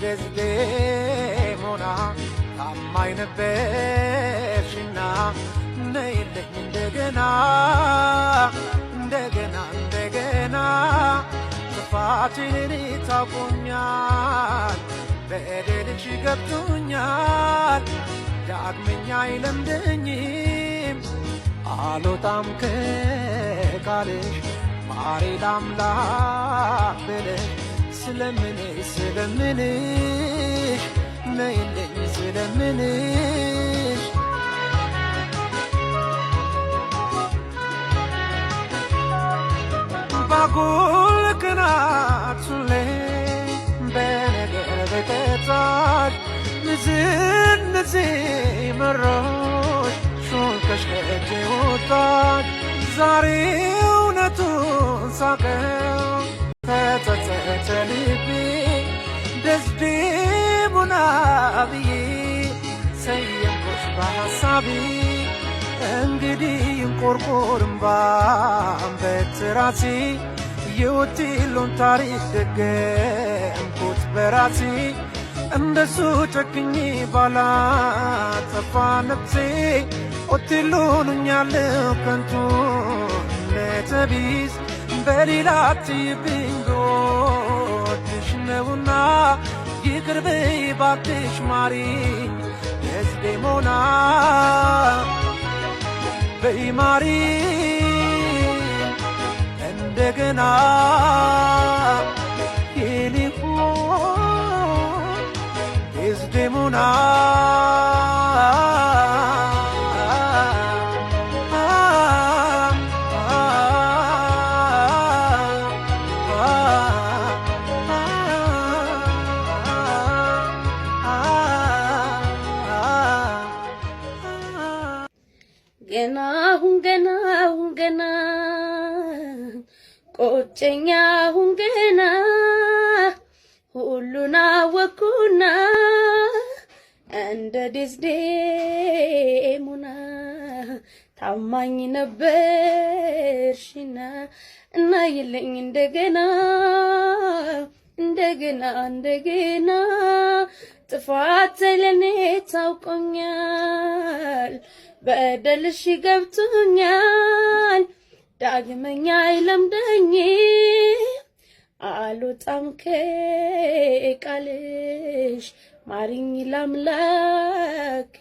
ደዝዴሞና ታማኝ ነበርሽና ነይልኝ እንደገና እንደገና እንደገና ጥፋቴን ታውቆኛል በደልሽ ገብቶኛል ዳግመኛ አይለምደኝም አልወጣም ከቃልሽ ማሬ ላምላክ ብለሽ ስለምንሽ ነይልኝ ስለምንሽ ባጉል ቅናት ሁሌ በነገር በቀጣሽ ንዝንዜ መሮሽ ሾልከሽ ከእጄ ወጣሽ ዛሬ እውነቱን ሳቀው ተጸጸተ ልቤ ደዝዴሞና ብዬ ሰየምኩሽ በሐሳቤ እንግዲህ እንቆርቆርምባም በትራሴ የወቲሉን ታሪክ ደገምኩት በራሴ እንደሱ ጨክኜ ባላጠፋ ነፍሴ ወቲሉንኛለው ከንቱ ነተቢስ በሌላ አትይብኝ ብወድሽ ነውና ይቅር በይ እባክሽ ማሪኝ ደዝዴሞና በይ ማሪኝ እንደገና የኔ ደዝዴሞና ገና ቆጨኛሁን ገና ሁሉን አወኩና እንደ ደዝዴሞና ታማኝ ነበርሽና ነይልኝ እንደገና እንደገና ጥፋቴ ለኔ ታውቆኛል በደልሽ ገብቶኛል ዳግመኛ አይለምደኝም አልወጣም ከቃልሽ ማሪኝ ላምላክ